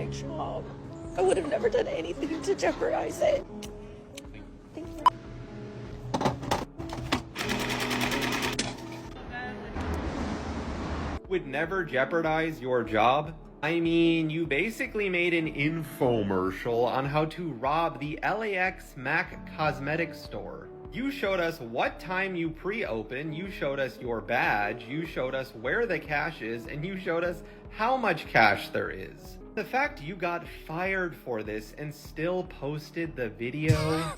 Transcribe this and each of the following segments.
job. I would have never done anything to jeopardize it. Thank you. Would never jeopardize your job? I mean, you basically made an infomercial on how to rob the LAX MAC cosmetics store. You showed us what time you pre-open, you showed us your badge, you showed us where the cash is, and you showed us how much cash there is. The fact you got fired for this and still posted the video.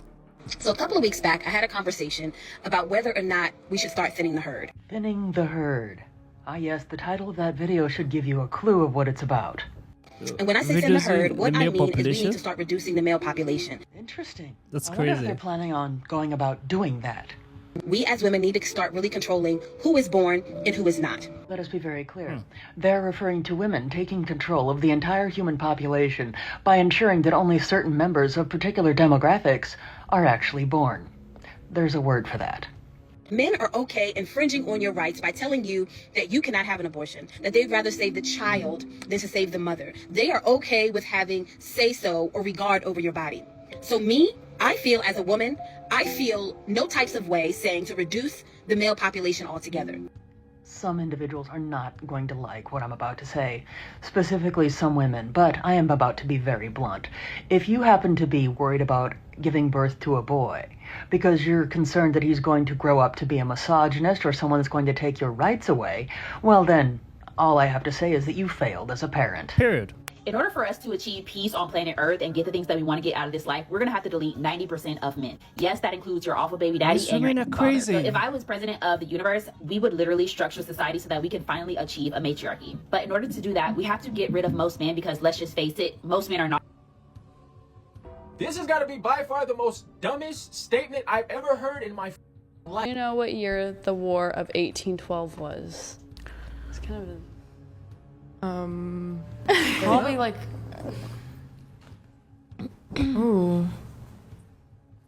So a couple of weeks back, I had a conversation about whether or not we should start thinning the herd. Thinning the herd. Ah yes, the title of that video should give you a clue of what it's about. And when I say thin the herd, what I mean is we need to start reducing the male population. Interesting. That's I wonder if crazy. they're planning on going about doing that. We as women need to start really controlling who is born and who is not. Let us be very clear. They're referring to women taking control of the entire human population by ensuring that only certain members of particular demographics are actually born. There's a word for that. Men are okay infringing on your rights by telling you that you cannot have an abortion, that they'd rather save the child than to save the mother. They are okay with having say-so or regard over your body. So me, I feel as a woman, I feel no types of way saying to reduce the male population altogether. Some individuals are not going to like what I'm about to say, specifically some women, but I am about to be very blunt. If you happen to be worried about giving birth to a boy because you're concerned that he's going to grow up to be a misogynist or someone that's going to take your rights away, well then, all I have to say is that you failed as a parent. Period. In order for us to achieve peace on planet Earth and get the things that we want to get out of this life, we're going to have to delete 90% of men. Yes, that includes your awful baby daddy These and your women are father. crazy. So if I was president of the universe, we would literally structure society so that we can finally achieve a matriarchy. But in order to do that, we have to get rid of most men because let's just face it, most men are not. This has got to be by far the most dumbest statement I've ever heard in my life. You know what year the War of 1812 was? It's kind of Probably like. Ooh.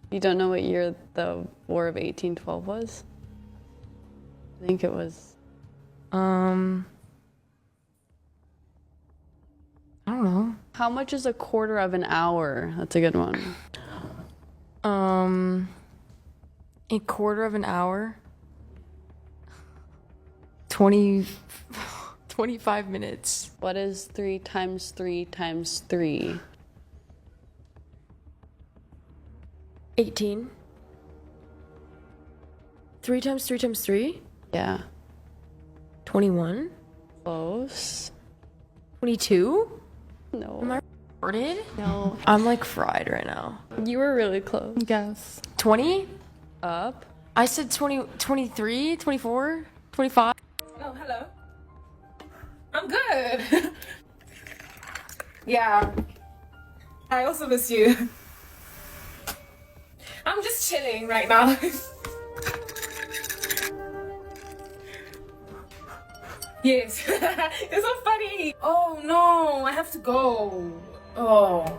You don't know what year the War of 1812 was? I think it was. I don't know. How much is a quarter of an hour? That's a good one. A quarter of an hour. 25 minutes. What is 3 times 3 times 3? 18. 3 times 3 times 3? Yeah. 21. Close. 22? No. Am I retarded? No. I'm like fried right now. You were really close. Guess. 20? Up. I said 20, 23, 24, 25. Oh, hello. I'm good. Yeah. I also miss you. I'm just chilling right now. Yes. It's so funny. Oh no, I have to go. Oh.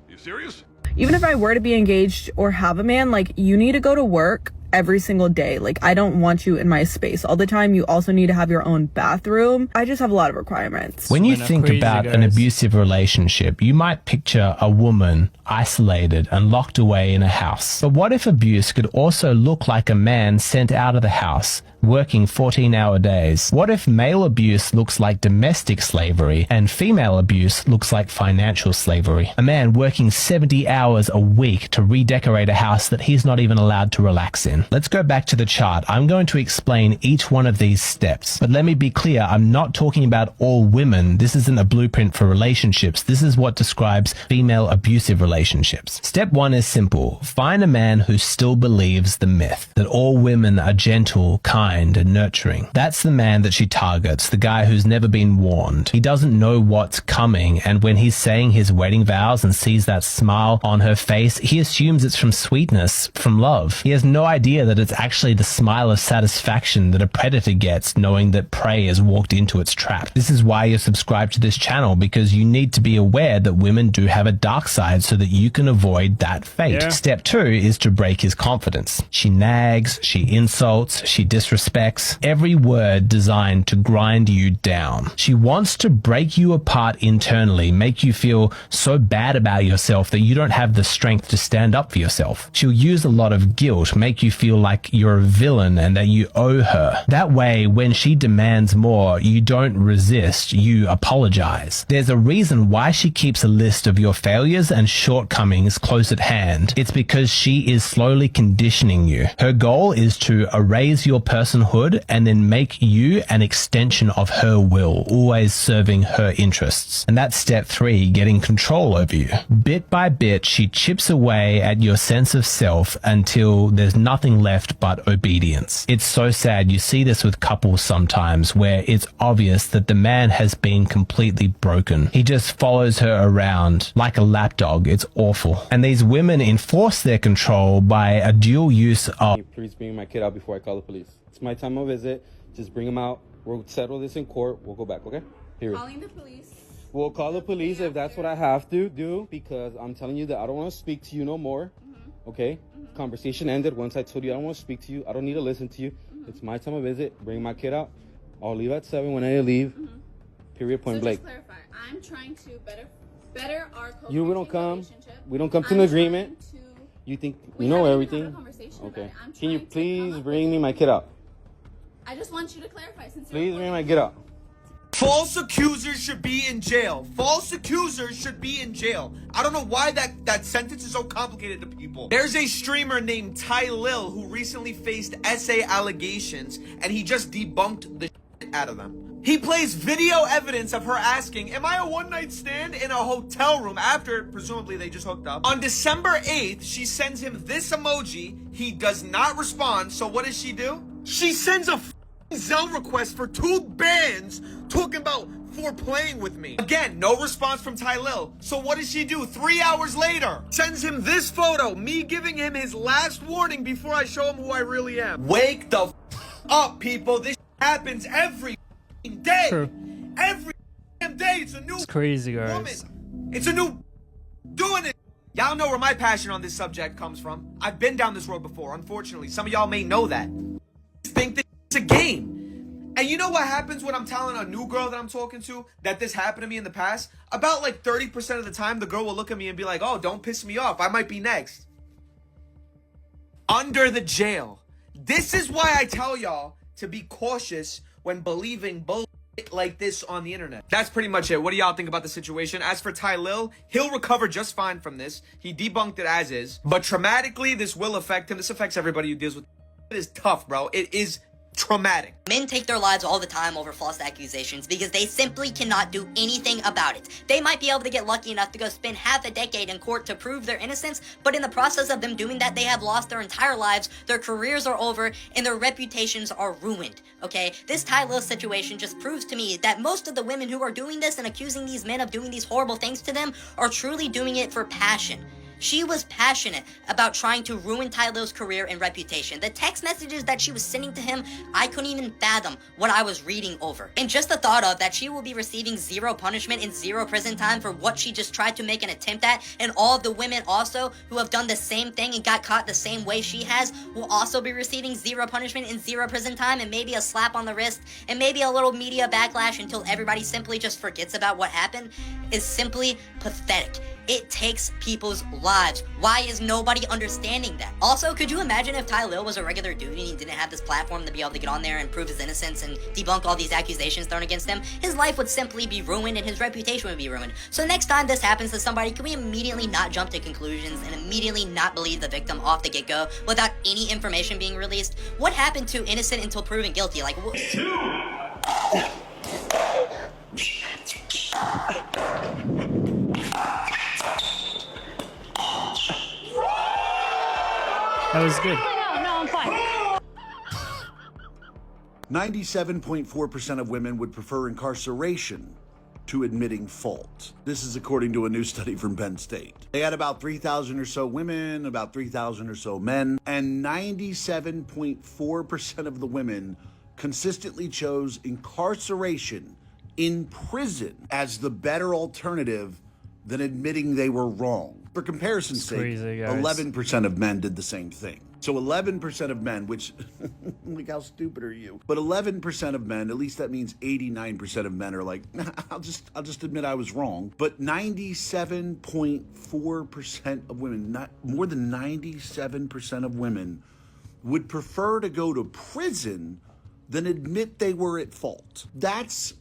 You serious? Even if I were to be engaged or have a man, like, you need to go to work every single day. Like, I don't want you in my space all the time. You also need to have your own bathroom. I just have a lot of requirements. When you think about an abusive relationship, you might picture a woman isolated and locked away in a house. But what if abuse could also look like a man sent out of the house, working 14-hour days? What if male abuse looks like domestic slavery and female abuse looks like financial slavery? A man working 70 hours a week to redecorate a house that he's not even allowed to relax in. Let's go back to the chart. I'm going to explain each one of these steps. But let me be clear, I'm not talking about all women. This isn't a blueprint for relationships. This is what describes female abusive relationships. Step 1 is simple. Find a man who still believes the myth that all women are gentle, kind, and nurturing. That's the man that she targets, the guy who's never been warned. He doesn't know what's coming, and when he's saying his wedding vows and sees that smile on her face, he assumes it's from sweetness, from love. He has no idea that it's actually the smile of satisfaction that a predator gets knowing that prey has walked into its trap. This is why you're subscribed to this channel, because you need to be aware that women do have a dark side so that you can avoid that fate. Yeah. Step 2 is to break his confidence. She nags, she insults, she disrespects disrespects, every word designed to grind you down. She wants to break you apart internally, make you feel so bad about yourself that you don't have the strength to stand up for yourself. She'll use a lot of guilt, make you feel like you're a villain and that you owe her. That way, when she demands more, you don't resist, you apologize. There's a reason why she keeps a list of your failures and shortcomings close at hand. It's because she is slowly conditioning you. Her goal is to erase your personhood and then make you an extension of her will, always serving her interests. And that's step 3, getting control over you. Bit by bit, she chips away at your sense of self until there's nothing left but obedience. It's so sad. You see this with couples sometimes where it's obvious that the man has been completely broken. He just follows her around like a lapdog. It's awful. And these women enforce their control by a dual use of... Please bring my kid out before I call the police. It's my time of visit. Just bring him out. We'll settle this in court. We'll go back, okay? Here. Calling the police. We'll call the police if that's what I have to do, because I'm telling you that I don't want to speak to you no more. Okay? Conversation ended once I told you I don't want to speak to you. I don't need to listen to you. It's my time of visit. Bring my kid out. I'll leave at 7 when I leave. Period, point blank. Just clarify. I'm trying to better our We don't come. We don't come to an agreement. You think you know everything? Okay. Can you please bring me my kid out? I just want you to clarify. Please bring my kid out. False accusers should be in jail. False accusers should be in jail. I don't know why that sentence is so complicated to people. There's a streamer named Ty Lil who recently faced essay allegations, and he just debunked the shit out of them. He plays video evidence of her asking, am I a one-night stand in a hotel room after, presumably, they just hooked up. On December 8th, she sends him this emoji. He does not respond, so what does she do? She sends a Zelle request for 2 bands talking about for playing with me. Again, no response from Ty Lil. So what does she do? 3 hours later, sends him this photo, me giving him his last warning before I show him who I really am. Wake the up, people. This happens every day. True. Every damn day. It's a new crazy, guys. woman. It's a new doing it. Y'all know where my passion on this subject comes from. I've been down this road before, unfortunately. Some of y'all may know that. Think that it's a game. And you know what happens when I'm telling a new girl that I'm talking to that this happened to me in the past? About like 30% of the time, the girl will look at me and be like, oh, don't piss me off. I might be next. Under the jail. This is why I tell y'all to be cautious when believing bullshit like this on the internet. That's pretty much it. What do y'all think about the situation? As for Ty Lil, he'll recover just fine from this. He debunked it as is. But traumatically, this will affect him. This affects everybody who deals with it. It is tough, bro. It is traumatic. Men take their lives all the time over false accusations because they simply cannot do anything about it. They might be able to get lucky enough to go spend half a decade in court to prove their innocence, but in the process of them doing that, they have lost their entire lives, their careers are over, and their reputations are ruined, okay? This Ty Lil situation just proves to me that most of the women who are doing this and accusing these men of doing these horrible things to them are truly doing it for passion. She was passionate about trying to ruin Ty Lil's career and reputation. The text messages that she was sending to him, I couldn't even fathom what I was reading over. And just the thought of that she will be receiving 0 punishment and 0 prison time for what she just tried to make an attempt at, and all of the women also who have done the same thing and got caught the same way she has will also be receiving 0 punishment and 0 prison time, and maybe a slap on the wrist and maybe a little media backlash until everybody simply just forgets about what happened, is simply pathetic. It takes people's lives. Why is nobody understanding that? Also, could you imagine if Ty Lil was a regular dude and he didn't have this platform to be able to get on there and prove his innocence and debunk all these accusations thrown against him? His life would simply be ruined and his reputation would be ruined. So next time this happens to somebody, can we immediately not jump to conclusions and immediately not believe the victim off the get-go without any information being released? What happened to innocent until proven guilty? Like, That was good. No, I'm fine. 97.4% of women would prefer incarceration to admitting fault. This is according to a new study from Penn State. They had about 3,000 or so women, about 3,000 or so men, and 97.4% of the women consistently chose incarceration in prison as the better alternative than admitting they were wrong. For comparison's sake, 11% of men did the same thing. So 11% of men, which, like, how stupid are you? But 11% of men, at least that means 89% of men are like, nah, I'll just admit I was wrong. But 97.4% of women, not more than 97% of women, would prefer to go to prison than admit they were at fault. That's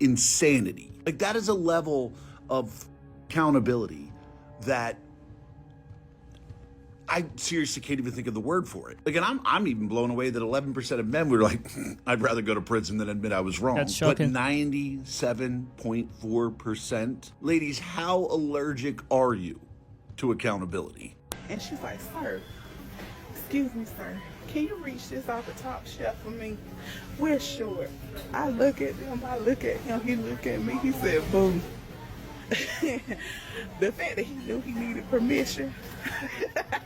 insanity. Like, that is a level of accountability that I seriously can't even think of the word for it. Like, and I'm even blown away that 11% of men were like, I'd rather go to prison than admit I was wrong. That's But shocking. 97.4%. Ladies, how allergic are you to accountability? And she's like, sir, excuse me, sir, can you reach this off the top shelf for me? We're short. I look at him, he look at me, he said, boo. The fact that he knew he needed permission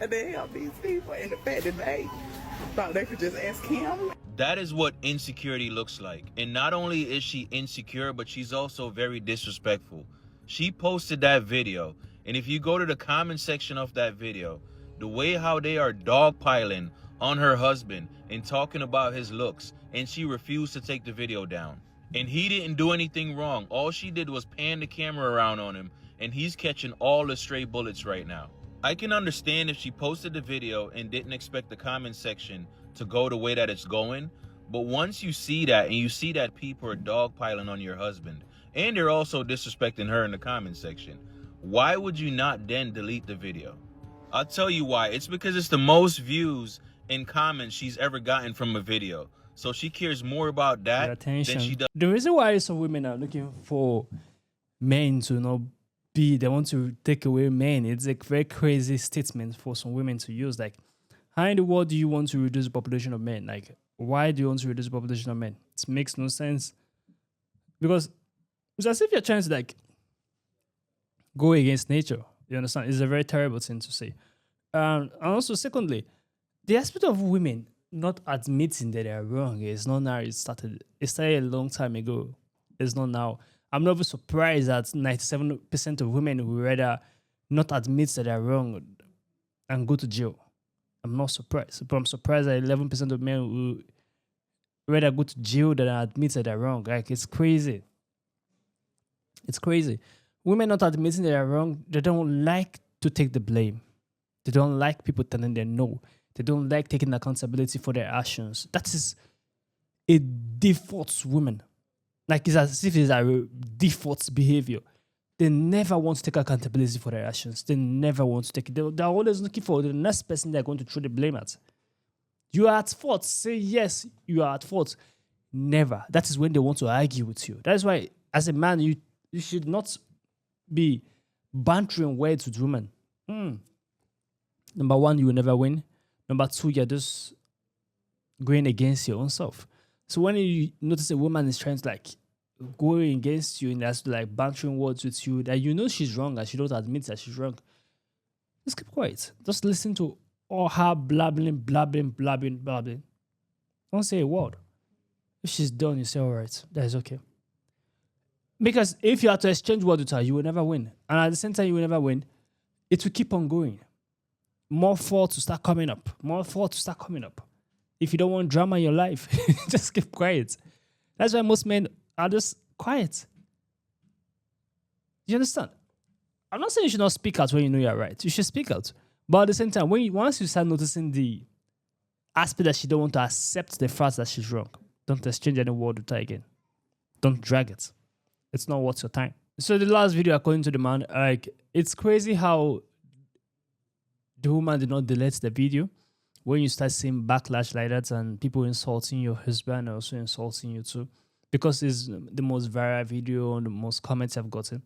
to help these people, and the fact that they thought they could just ask him. That is what insecurity looks like. And not only is she insecure, but she's also very disrespectful. She posted that video, and if you go to the comment section of that video, the way how they are dogpiling on her husband and talking about his looks, and she refused to take the video down. And he didn't do anything wrong. All she did was pan the camera around on him, and he's catching all the stray bullets right now. I can understand if she posted the video and didn't expect the comment section to go the way that it's going, but once you see that, and you see that people are dogpiling on your husband, and they're also disrespecting her in the comment section, why would you not then delete the video? I'll tell you why. It's because it's the most views and comments she's ever gotten from a video. So she cares more about that than she does. The reason why some women are looking for men to they want to take away men, it's a very crazy statement for some women to use. Like, how in the world do you want to reduce the population of men? Like, why do you want to reduce the population of men? It makes no sense. Because it's as if you're trying to like go against nature. You understand? It's a very terrible thing to say. And also, secondly, the aspect of women not admitting that they're wrong is not now it started. It started a long time ago. It's not now. I'm not even surprised that 97% of women would rather not admit that they're wrong and go to jail. I'm not surprised. But I'm surprised that 11% of men would rather go to jail than admit that they're wrong. Like, it's crazy. It's crazy. Women not admitting that they're wrong, they don't like to take the blame. They don't like people telling them no. They don't like taking accountability for their actions. That is a default woman. Like, it's as if it's a default behavior. They never want to take accountability for their actions. They never want to take it. They're always looking for the next person they're going to throw the blame at. You are at fault. Say yes, you are at fault. Never. That is when they want to argue with you. That is why, as a man, you should not be bantering words with women. Number one, you will never win. Number two, you're just going against your own self. So when you notice a woman is trying to like go against you and that's like bantering words with you, that you know she's wrong and she don't admit that she's wrong, just keep quiet. Just listen to all her blabbing. Don't say a word. If she's done, you say, all right, that is okay. Because if you have to exchange words with her, you will never win. And at the same time, you will never win. It will keep on going. More faults to start coming up. If you don't want drama in your life, just keep quiet. That's why most men are just quiet. You understand? I'm not saying you should not speak out when you know you're right. You should speak out. But at the same time, once you start noticing the aspect that she don't want to accept the fact that she's wrong, don't exchange any word with her again. Don't drag it. It's not worth your time. So the last video, according to the man, like, it's crazy how the woman did not delete the video. When you start seeing backlash like that and people insulting your husband and also insulting you too, because it's the most viral video and the most comments I've gotten,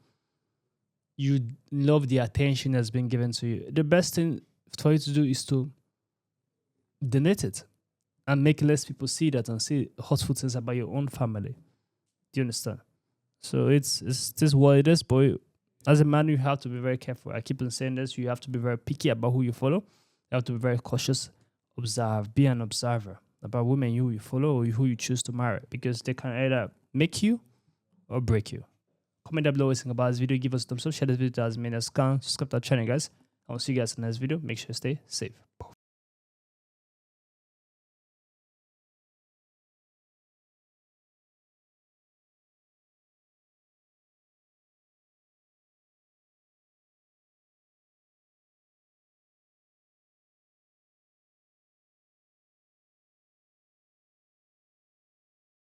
you love the attention that's been given to you. The best thing for you to do is to delete it and make less people see that and see hurtful things about your own family. Do you understand? So it's just what it is, but as a man, you have to be very careful. I keep on saying this. You have to be very picky about who you follow. You have to be very cautious. Observe. Be an observer about women you follow or who you choose to marry, because they can either make you or break you. Comment down below what you think about this video. Give us a thumbs up. Share this video to as many as can. Subscribe to our channel, guys. I will see you guys in the next video. Make sure you stay safe.